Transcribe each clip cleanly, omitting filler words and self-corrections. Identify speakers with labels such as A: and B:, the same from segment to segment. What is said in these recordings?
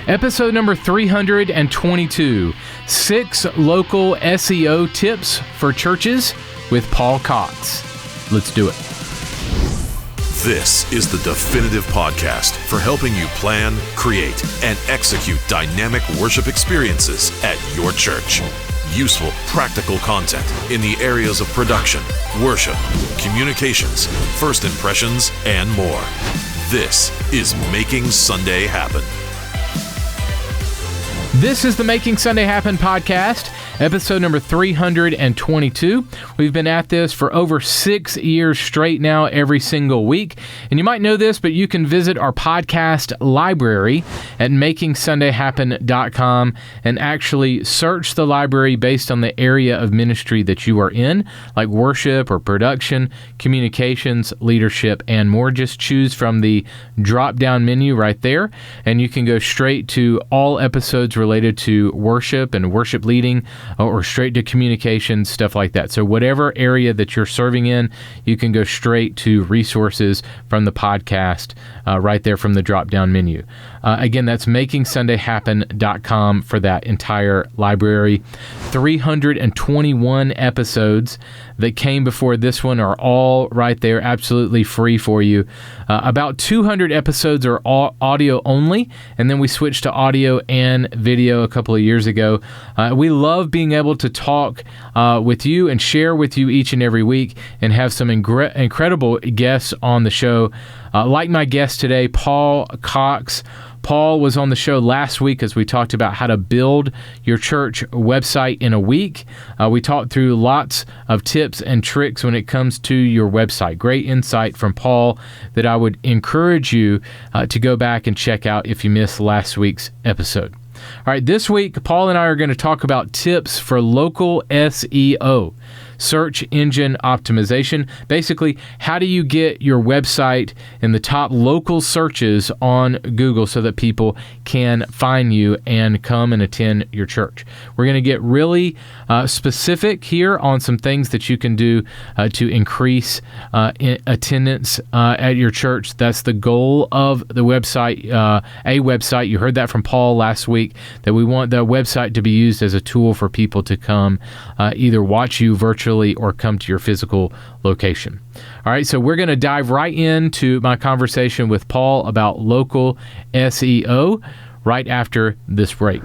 A: Episode number 322, 6 Local SEO Tips for Churches with Paul Cox. Let's do it.
B: This is the definitive podcast for helping you plan, create, and execute dynamic worship experiences at your church. Useful, practical content in the areas of production, worship, communications, first impressions, and more. This is Making Sunday Happen.
A: This is the Making Sunday Happen podcast, episode number 322. We've been at this for over 6 years straight now, every single week. And you might know this, but you can visit our podcast library at MakingSundayHappen.com and actually search the library based on the area of ministry that you are in, like worship or production, communications, leadership, and more. Just choose from the drop-down menu right there, and you can go straight to all episodes related to worship and worship leading, or straight to communications, stuff like that. So whatever area that you're serving in, you can go straight to resources from the podcast right there from the drop-down menu. Again, that's MakingSundayHappen.com for that entire library. 321 episodes that came before this one are all right there, absolutely free for you. About 200 episodes are all audio only, and then we switched to audio and video a couple of years ago. We love being able to talk with you and share with you each and every week and have some incredible guests on the show. Like my guest today, Paul Cox. Paul was on the show last week as we talked about how to build your church website in a week. We talked through lots of tips and tricks when it comes to your website. Great insight from Paul that I would encourage you to go back and check out if you missed last week's episode. All right, this week, Paul and I are going to talk about tips for local SEO, search engine optimization. Basically, how do you get your website in the top local searches on Google so that people can find you and come and attend your church? We're going to get really specific here on some things that you can do to increase attendance at your church. That's the goal of the website, a website. You heard that from Paul last week, that we want the website to be used as a tool for people to come either watch you virtually or come to your physical location. All right, so we're going to dive right into my conversation with Paul about local SEO right after this break.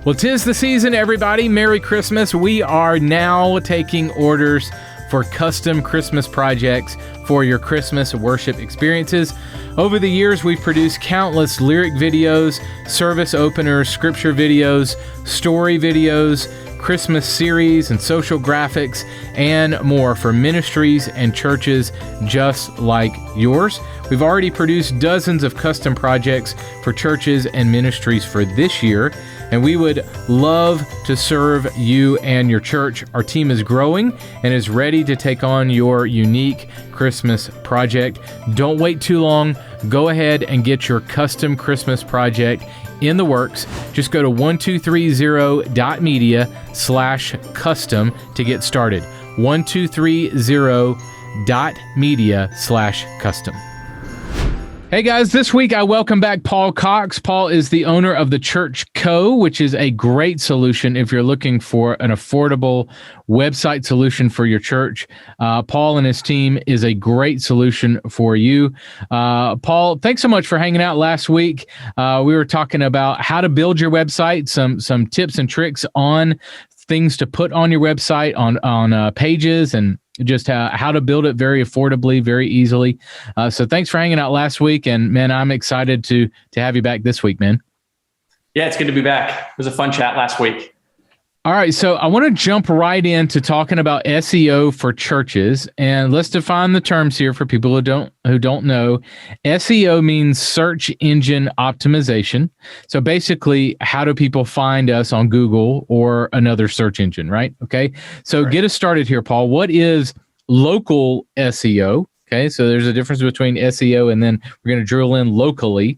A: Well, 'tis the season, everybody. Merry Christmas. We are now taking orders for custom Christmas projects for your Christmas worship experiences. Over the years, we've produced countless lyric videos, service openers, scripture videos, story videos, Christmas series, and social graphics, and more for ministries and churches just like yours. We've already produced dozens of custom projects for churches and ministries for this year, and we would love to serve you and your church. Our team is growing and is ready to take on your unique Christmas project. Don't wait too long. Go ahead and get your custom Christmas project in the works. Just go to 1230.media/custom to get started. 1230.media/custom. Hey guys, this week I welcome back Paul Cox. Paul is the owner of The Church Co., which is a great solution if you're looking for an affordable website solution for your church. Paul and his team is a great solution for you. Paul, thanks so much for hanging out last week. We were talking about how to build your website, some tips and tricks on things to put on your website, on pages, and just how to build it very affordably, very easily. So thanks for hanging out last week. And man, I'm excited to have you back this week, man.
C: Yeah, it's good to be back. It was a fun chat last week.
A: All right, so I want to jump right into talking about SEO for churches, and let's define the terms here for people who don't know. SEO means search engine optimization. So basically, how do people find us on Google or another search engine, right? Okay, so Get us started here, Paul. What is local SEO? Okay, so there's a difference between SEO and then we're going to drill in locally.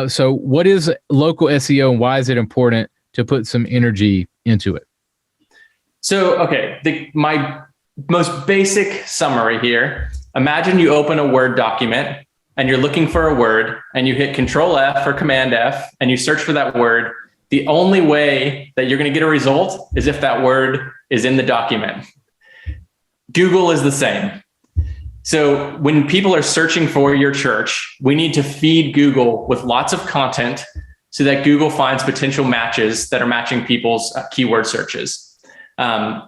A: So what is local SEO and why is it important to put some energy into it?
C: So, okay, my most basic summary here. Imagine you open a Word document and you're looking for a word and you hit Control F or Command F and you search for that word, the only way that you're going to get a result is if that word is in the document. Google is the same. So when people are searching for your church, we need to feed Google with lots of content so that Google finds potential matches that are matching people's keyword searches.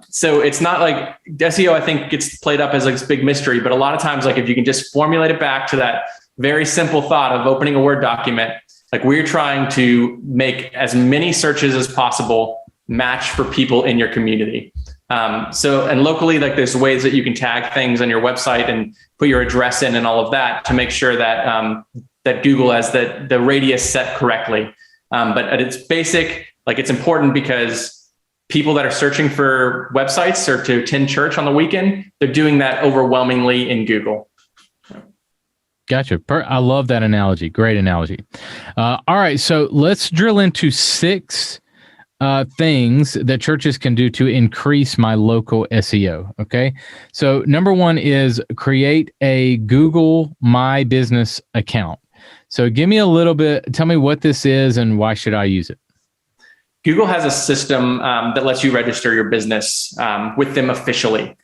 C: So it's not like SEO, I think, gets played up as like this big mystery, but a lot of times, like if you can just formulate it back to that very simple thought of opening a Word document, like we're trying to make as many searches as possible match for people in your community. And locally, like there's ways that you can tag things on your website and put your address in and all of that to make sure that that Google has the radius set correctly. But at its basic, like it's important because people that are searching for websites or to attend church on the weekend, they're doing that overwhelmingly in Google.
A: Gotcha. I love that analogy. Great analogy. All right. So let's drill into 6 things that churches can do to increase my local SEO. Okay. So number 1 is create a Google My Business account. So give me a little bit, tell me what this is and why should I use it?
C: Google has a system that lets you register your business with them officially.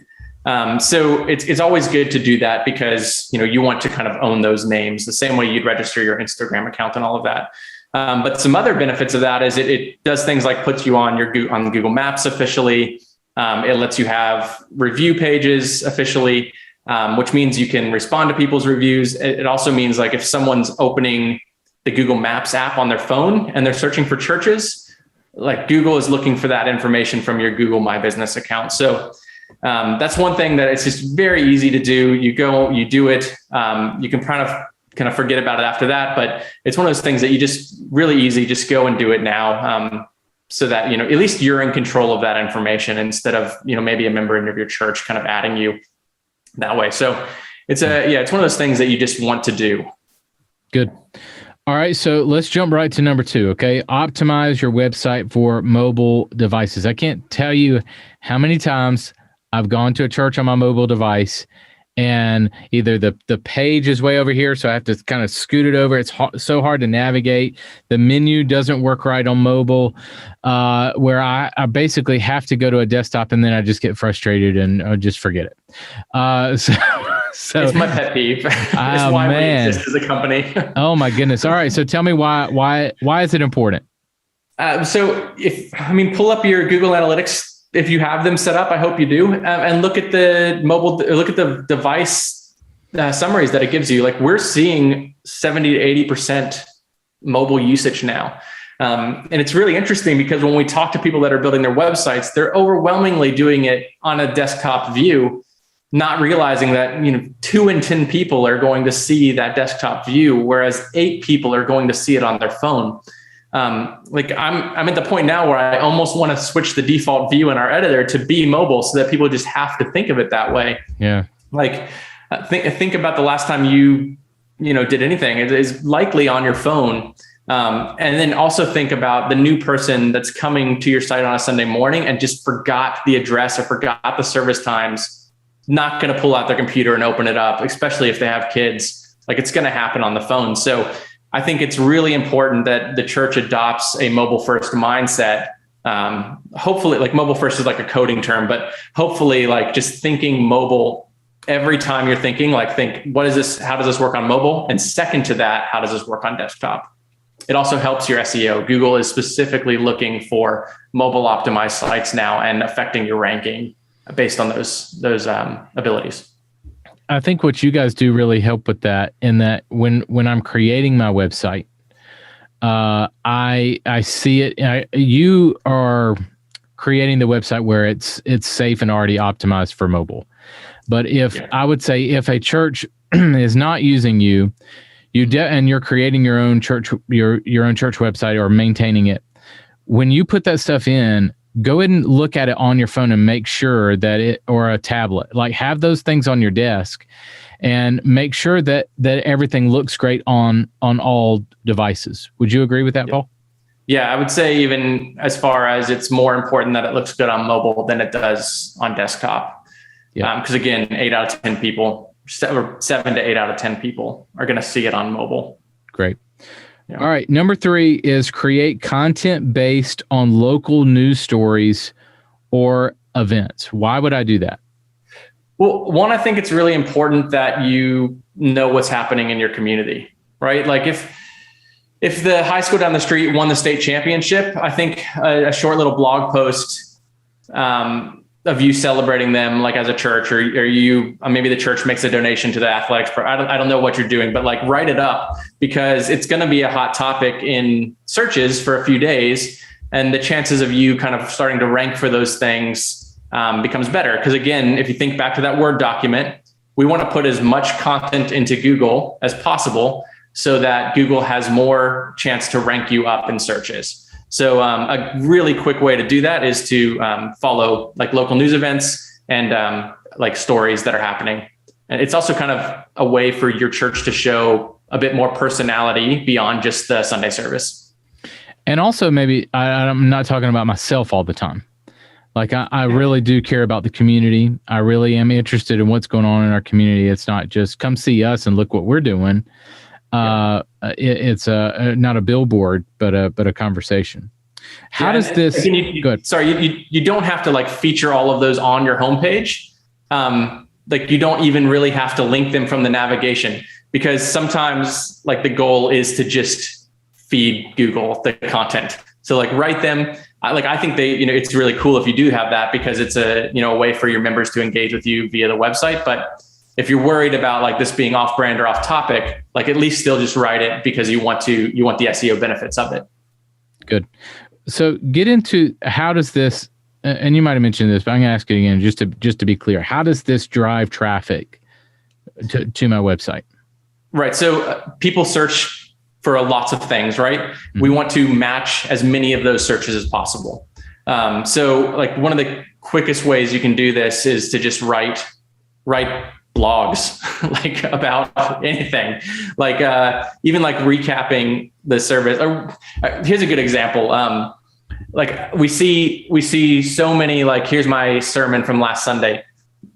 C: So it's always good to do that because, you want to kind of own those names the same way you'd register your Instagram account and all of that. But some other benefits of that is it does things like puts you on on Google Maps officially. It lets you have review pages officially, which means you can respond to people's reviews. It also means like if someone's opening the Google Maps app on their phone and they're searching for churches, like Google is looking for that information from your Google My Business account. So that's one thing that it's just very easy to do. You go, you do it. You can kind of forget about it after that, but it's one of those things that you just really easy, just go and do it now. So that, at least you're in control of that information instead of, maybe a member of your church kind of adding you that way. So it's one of those things that you just want to do.
A: Good. All right, so let's jump right to number 2, okay? Optimize your website for mobile devices. I can't tell you how many times I've gone to a church on my mobile device and either the page is way over here, so I have to kind of scoot it over. It's so hard to navigate. The menu doesn't work right on mobile, where I basically have to go to a desktop and then I just get frustrated and just forget it. So
C: it's my pet peeve. It's why we exist as a company.
A: Oh my goodness! All right, so tell me why is it important?
C: Pull up your Google Analytics if you have them set up. I hope you do, and look at the device summaries that it gives you. Like we're seeing 70 to 80% mobile usage now. And it's really interesting because when we talk to people that are building their websites, they're overwhelmingly doing it on a desktop view, not realizing that 2 in 10 people are going to see that desktop view, whereas 8 people are going to see it on their phone. I'm at the point now where I almost want to switch the default view in our editor to be mobile so that people just have to think of it that way.
A: Yeah.
C: Like think about the last time you did anything. It is likely on your phone. And then also think about the new person that's coming to your site on a Sunday morning and just forgot the address or forgot the service times. Not going to pull out their computer and open it up, especially if they have kids. Like it's going to happen on the phone. So I think it's really important that the church adopts a mobile first mindset. Hopefully, like mobile first is like a coding term, but hopefully like just thinking mobile every time you're thinking, like think, what is this? How does this work on mobile? And second to that, how does this work on desktop? It also helps your SEO. Google is specifically looking for mobile optimized sites now and affecting your ranking based on those abilities.
A: I think what you guys do really help with that, in that when I'm creating my website, I see it. You are creating the website where it's safe and already optimized for mobile. But I would say if a church is not using you, and you're creating your own church website or maintaining it, when you put that stuff in, go ahead and look at it on your phone and make sure that or a tablet, like have those things on your desk and make sure that everything looks great on all devices. Would you agree with that, Paul?
C: Yeah, I would say even as far as it's more important that it looks good on mobile than it does on desktop. Yeah. Because again, 8 out of 10 people 7 to 8 out of 10 people are going to see it on mobile.
A: Great. Yeah. All right. Number 3 is create content based on local news stories or events. Why would I do that?
C: Well, one, I think it's really important that you know what's happening in your community, right? Like if the high school down the street won the state championship, I think a short little blog post of you celebrating them, like as a church, or you, maybe the church makes a donation to the athletics. I don't know what you're doing, but like write it up, because it's going to be a hot topic in searches for a few days. And the chances of you kind of starting to rank for those things becomes better. Because again, if you think back to that Word document, we want to put as much content into Google as possible so that Google has more chance to rank you up in searches. So a really quick way to do that is to follow like local news events and like stories that are happening. And it's also kind of a way for your church to show a bit more personality beyond just the Sunday service. And also maybe I'm not talking about myself all the time. Like I really do care about the community. I really am interested in what's going on in our community. It's not just come see us and look what we're doing. It's not a billboard, but a conversation. How does this? Good. Sorry, you don't have to like feature all of those on your homepage. Like you don't even really have to link them from the navigation, because sometimes like the goal is to just feed Google the content. So like write them. I think it's really cool if you do have that, because it's a way for your members to engage with you via the website. But if you're worried about like this being off brand or off topic, like at least still just write it, because you want the SEO benefits of it. Good. So get into how does this, and you might have mentioned this, but I'm going to ask it again just to be clear. How does this drive traffic to my website? Right. So people search for lots of things, right? Mm-hmm. We want to match as many of those searches as possible. So like one of the quickest ways you can do this is to just write blogs like about anything, like even like recapping the service. Here's a good example. Like we see so many, like, here's my sermon from last Sunday.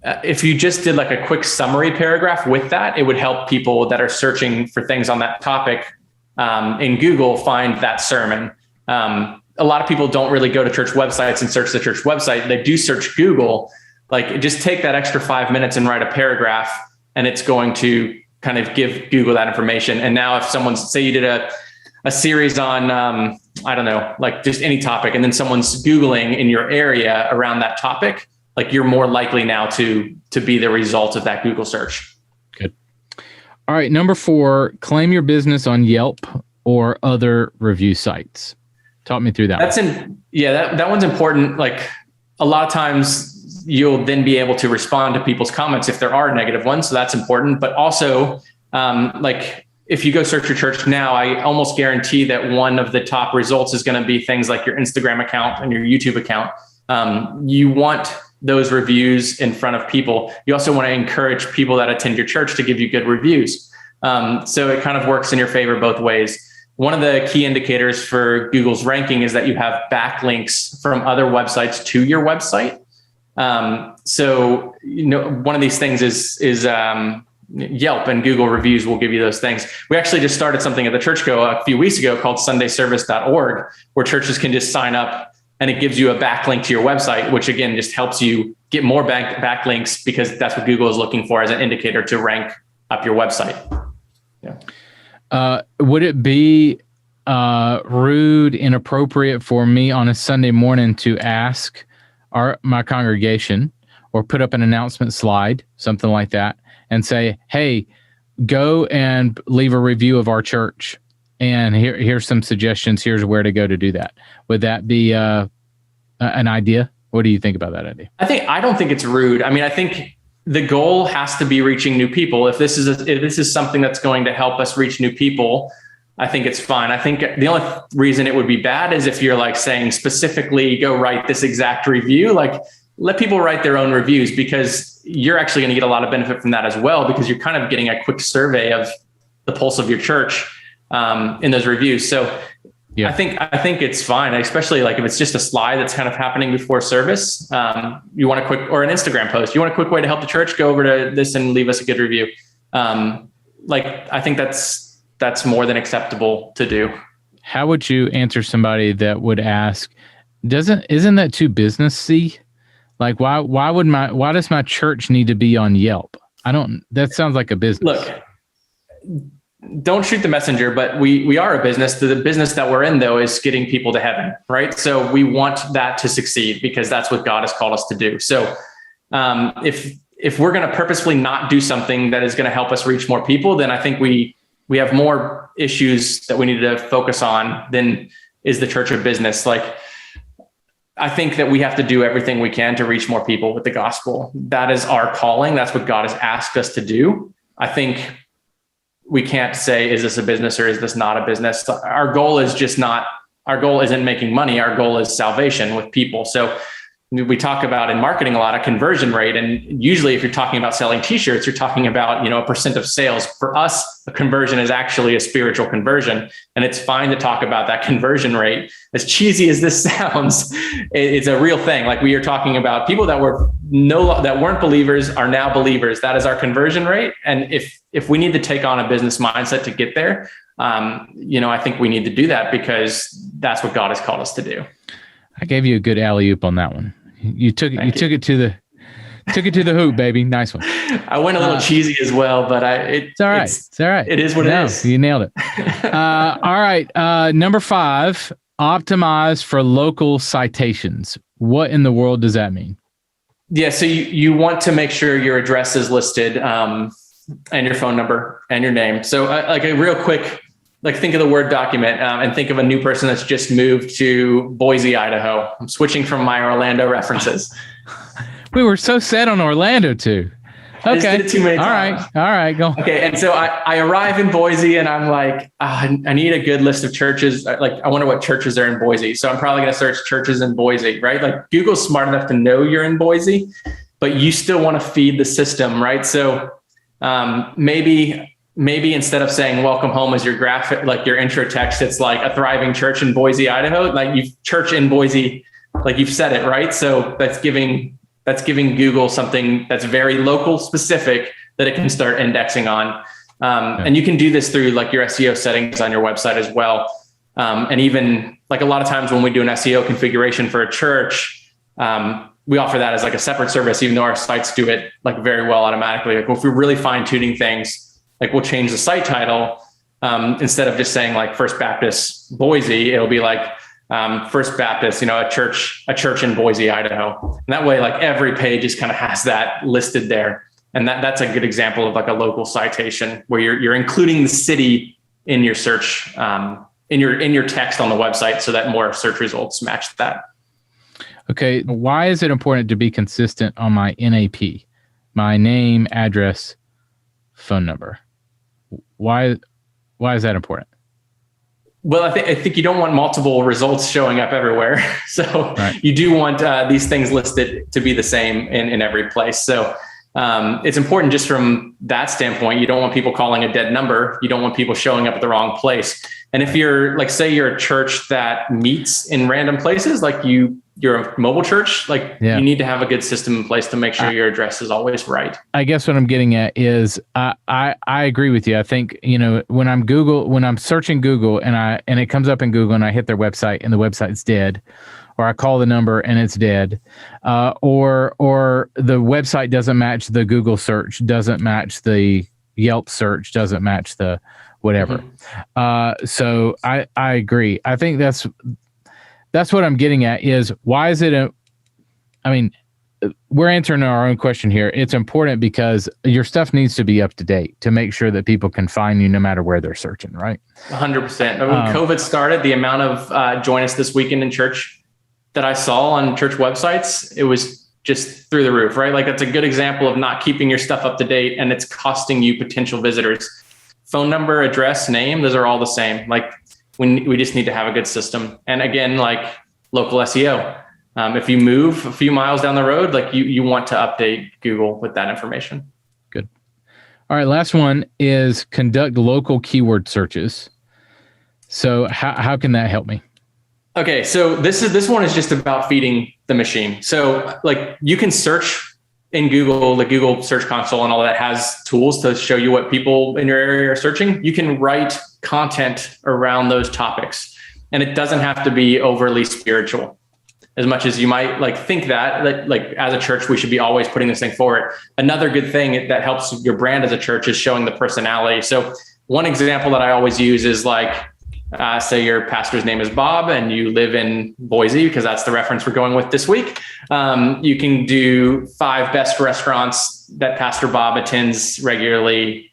C: If you just did like a quick summary paragraph with that, it would help people that are searching for things on that topic in Google find that sermon. A lot of people don't really go to church websites and search the church website. They do search Google. Like just take that extra 5 minutes and write a paragraph, and it's going to kind of give Google that information. And now if someone's, say you did a series on, I don't know, like just any topic, and then someone's Googling in your area around that topic, like you're more likely now to be the result of that Google search. Good. All right. Number 4, claim your business on Yelp or other review sites. Talk me through that. That one's important. Like a lot of times you'll then be able to respond to people's comments if there are negative ones. So that's important. But also like if you go search your church now, I almost guarantee that one of the top results is going to be things like your Instagram account and your YouTube account. You want those reviews in front of people. You also want to encourage people that attend your church to give you good reviews. So it kind of works in your favor both ways. One of the key indicators for Google's ranking is that you have backlinks from other websites to your website. So, one of these things is Yelp, and Google reviews will give you those things. We actually just started something at the church a few weeks ago called sundayservice.org, where churches can just sign up and it gives you a backlink to your website, which again, just helps you get more backlinks, because that's what Google is looking for as an indicator to rank up your website. Yeah. Would it be rude, inappropriate for me on a Sunday morning to ask my congregation, or put up an announcement slide, something like that, and say, hey, go and leave a review of our church, and here's some suggestions, here's where to go to do that? Would that be an idea? What do you think about that idea? I don't think it's rude. I mean, I think the goal has to be reaching new people. If this is something that's going to help us reach new people, I think it's fine. I think the only reason it would be bad is if you're like saying specifically, go write this exact review. Like, let people write their own reviews, because you're actually going to get a lot of benefit from that as well, because you're kind of getting a quick survey of the pulse of your church in those reviews. So
A: Yeah.
C: I think it's fine, especially like if it's just a slide that's kind of happening before service. You want a quick, or an Instagram post, you want a quick way to help the church, go over to this and leave us a good review. I think that's more than acceptable to do.
A: How would you answer somebody that would ask, isn't that too businessy? Like, why does my church need to be on Yelp? That sounds like a business.
C: Look, don't shoot the messenger, but we are a business. The business that we're in, though, is getting people to heaven, right? So we want that to succeed because that's what God has called us to do. So if we're going to purposefully not do something that is going to help us reach more people, then I think we have more issues that we need to focus on than is the church of business. Like, I think that we have to do everything we can to reach more people with the gospel. That is our calling. That's what God has asked us to do. I think we can't say, is this a business or is this not a business? Our goal isn't making money. Our goal is salvation with people. So we talk about in marketing a lot of conversion rate. And usually if you're talking about selling t-shirts, you're talking about, a percent of sales. For us, a conversion is actually a spiritual conversion. And it's fine to talk about that conversion rate. As cheesy as this sounds, it's a real thing. Like, we are talking about people that weren't believers are now believers. That is our conversion rate. And if we need to take on a business mindset to get there, I think we need to do that because that's what God has called us to do.
A: I gave you a good alley-oop on that one. You took it to the hoop, baby. Nice one.
C: I went a little cheesy as well, but
A: it's all right. It's all right.
C: It is what it is.
A: You nailed it. All right. Number 5, optimize for local citations. What in the world does that mean?
C: Yeah. So you want to make sure your address is listed, and your phone number and your name. So like a real quick, think of the Word document, and think of a new person that's just moved to Boise, Idaho. I'm switching from my Orlando references.
A: We were so set on Orlando too. Okay.
C: I just did it too many times.
A: All right, go.
C: Okay. And so I arrive in Boise and I'm like, I need a good list of churches. Like, I wonder what churches are in Boise. So I'm probably going to search churches in Boise, right? Like, Google's smart enough to know you're in Boise, but you still want to feed the system, right? So maybe instead of saying welcome home as your graphic, like your intro text, it's like a thriving church in Boise, Idaho. Like, church in Boise, like you've said it, right? So that's giving Google something that's very local specific that it can start indexing on. And you can do this through like your SEO settings on your website as well. And even like a lot of times when we do an SEO configuration for a church, we offer that as like a separate service, even though our sites do it like very well automatically. Like, if we're really fine tuning things, like, we'll change the site title. Instead of just saying like First Baptist Boise, it'll be like First Baptist, a church in Boise, Idaho. And that way, like, every page just kind of has that listed there. And that's a good example of like a local citation where you're including the city in your search, in your text on the website, so that more search results match that.
A: Okay. Why is it important to be consistent on my NAP, my name, address, phone number? Why is that important?
C: Well, I think you don't want multiple results showing up everywhere. So
A: right.
C: You do want these things listed to be the same in every place. So it's important just from that standpoint. You don't want people calling a dead number. You don't want people showing up at the wrong place. And if you're like, say you're a church that meets in random places, like you're a mobile church, You need to have a good system in place to make sure your address is always right.
A: I guess what I'm getting at is I agree with you. I think, when I'm searching Google and it comes up in Google and I hit their website and the website's dead, or I call the number and it's dead, or the website doesn't match the Google search, doesn't match the Yelp search, doesn't match the whatever. Mm-hmm. So I agree. I think that's what I'm getting at is why is it we're answering our own question here. It's important because your stuff needs to be up to date to make sure that people can find you no matter where they're searching, right?
C: 100%. When COVID started, the amount of join us this weekend in church that I saw on church websites, it was just through the roof, right? Like, that's a good example of not keeping your stuff up to date, and it's costing you potential visitors. Phone number, address, name, those are all the same. Like, we just need to have a good system. And again, like local SEO, if you move a few miles down the road, like you want to update Google with that information.
A: Good. All right. Last one is conduct local keyword searches. So how can that help me?
C: Okay, so this one is just about feeding the machine. So like you can search in Google, the Google Search Console and all that has tools to show you what people in your area are searching. You can write content around those topics, and it doesn't have to be overly spiritual as much as you might like think that like as a church, we should be always putting this thing forward. Another good thing that helps your brand as a church is showing the personality. So one example that I always use is like, say your pastor's name is Bob and you live in Boise, because that's the reference we're going with this week. You can do 5 best restaurants that Pastor Bob attends regularly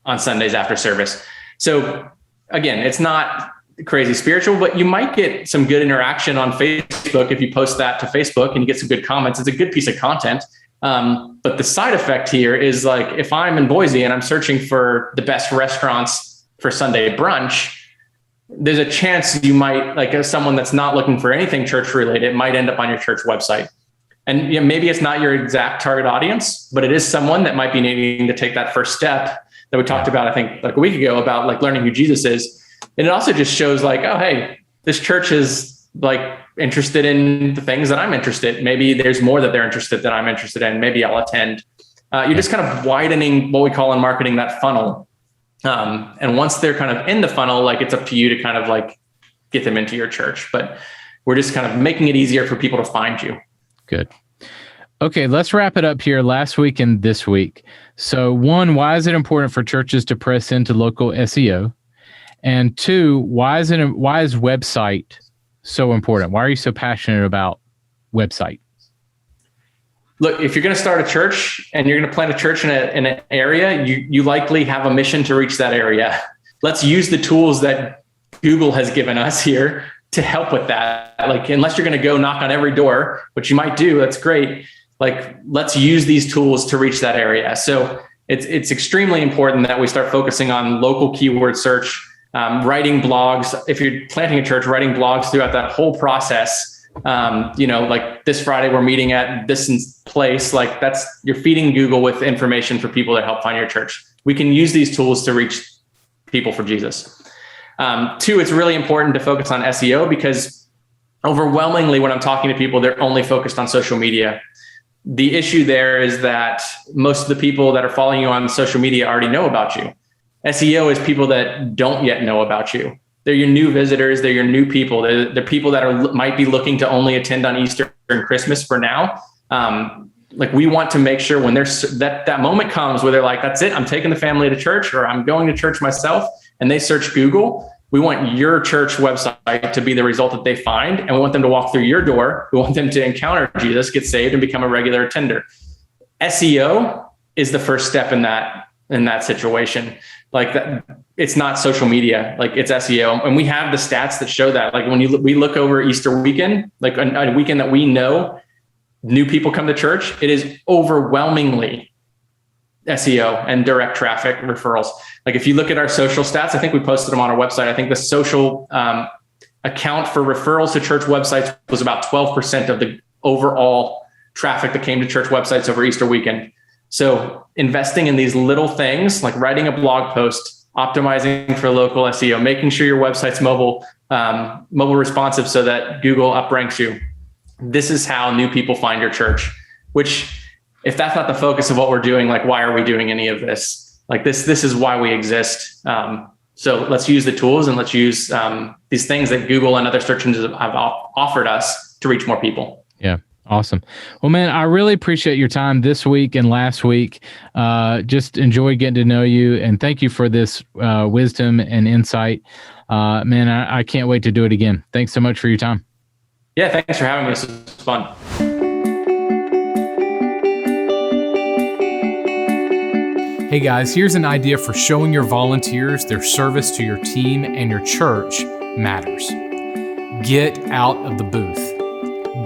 C: on Sundays after service. So again, it's not crazy spiritual, but you might get some good interaction on Facebook if you post that to Facebook and you get some good comments. It's a good piece of content. But the side effect here is like, if I'm in Boise and I'm searching for the best restaurants for Sunday brunch, there's a chance you might, like as someone that's not looking for anything church related, it might end up on your church website. And maybe it's not your exact target audience, but it is someone that might be needing to take that first step that we talked about, I think like a week ago, about like learning who Jesus is. And it also just shows like, oh, hey, this church is like interested in the things that I'm interested in. Maybe there's more that they're interested that I'm interested in. Maybe I'll attend. You're just kind of widening what we call in marketing that funnel. And once they're kind of in the funnel, like it's up to you to kind of like get them into your church, but we're just kind of making it easier for people to find you.
A: Good. Okay, let's wrap it up here last week and this week. So 1, why is it important for churches to press into local SEO? And 2, why is website so important? Why are you so passionate about website?
C: Look, if you're going to start a church and you're going to plant a church in an area, you likely have a mission to reach that area. Let's use the tools that Google has given us here to help with that. Like, unless you're going to go knock on every door, which you might do, that's great. Like, let's use these tools to reach that area. So it's extremely important that we start focusing on local keyword search, writing blogs. If you're planting a church, writing blogs throughout that whole process. Like this Friday, we're meeting at this place. Like you're feeding Google with information for people that help find your church. We can use these tools to reach people for Jesus. 2, it's really important to focus on SEO because overwhelmingly when I'm talking to people, they're only focused on social media. The issue there is that most of the people that are following you on social media already know about you. SEO is people that don't yet know about you. They're your new visitors. They're your new people. They're people that might be looking to only attend on Easter and Christmas for now. Like we want to make sure when there's that moment comes where they're like, that's it, I'm taking the family to church, or I'm going to church myself, and they search Google. We want your church website to be the result that they find, and we want them to walk through your door. We want them to encounter Jesus, get saved, and become a regular attender. SEO is the first step in that situation. Like that, it's not social media, like it's SEO. And we have the stats that show that. Like when we look over Easter weekend, like a weekend that we know new people come to church, it is overwhelmingly SEO and direct traffic referrals. Like if you look at our social stats, I think we posted them on our website. I think the social account for referrals to church websites was about 12% of the overall traffic that came to church websites over Easter weekend. So investing in these little things like writing a blog post, optimizing for local SEO, making sure your website's mobile responsive so that Google upranks you. This is how new people find your church, which if that's not the focus of what we're doing, like why are we doing any of this? Like this is why we exist. So let's use the tools and let's use these things that Google and other search engines have offered us to reach more people.
A: Yeah. Awesome. Well, man, I really appreciate your time this week and last week. Just enjoy getting to know you, and thank you for this wisdom and insight. Man, I can't wait to do it again. Thanks so much for your time.
C: Yeah, thanks for having me. This was fun.
A: Hey guys, here's an idea for showing your volunteers their service to your team and your church matters. Get out of the booth.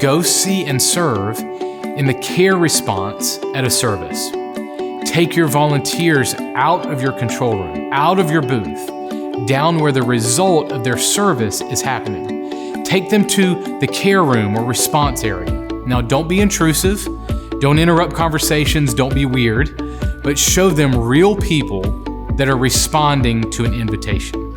A: Go see and serve in the care response at a service. Take your volunteers out of your control room, out of your booth, down where the result of their service is happening. Take them to the care room or response area. Now, don't be intrusive. Don't interrupt conversations. Don't be weird, but show them real people that are responding to an invitation.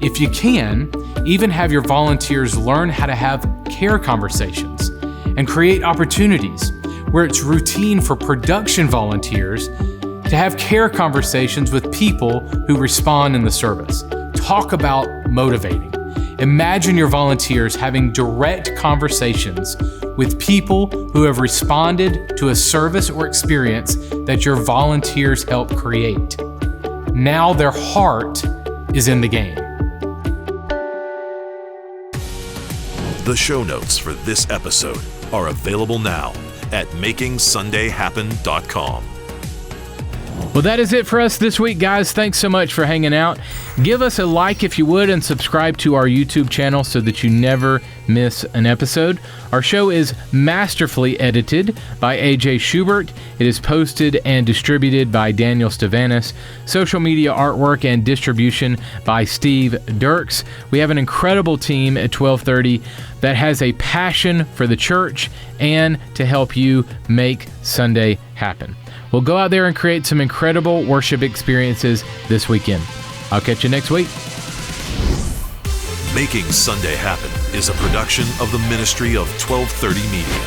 A: If you can, even have your volunteers learn how to have care conversations and create opportunities where it's routine for production volunteers to have care conversations with people who respond in the service. Talk about motivating. Imagine your volunteers having direct conversations with people who have responded to a service or experience that your volunteers help create. Now their heart is in the game.
B: The show notes for this episode are available now at makingsundayhappen.com.
A: Well, that is it for us this week, guys. Thanks so much for hanging out. Give us a like if you would, and subscribe to our YouTube channel so that you never miss an episode. Our show is masterfully edited by AJ Schubert. It is posted and distributed by Daniel Stavanis. Social media artwork and distribution by Steve Dirks. We have an incredible team at 1230 that has a passion for the church and to help you make Sunday happen. We'll go out there and create some incredible worship experiences this weekend. I'll catch you next week.
B: Making Sunday Happen is a production of the ministry of 1230 Media.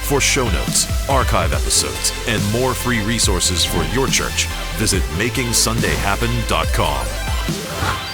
B: For show notes, archive episodes, and more free resources for your church, visit makingsundayhappen.com.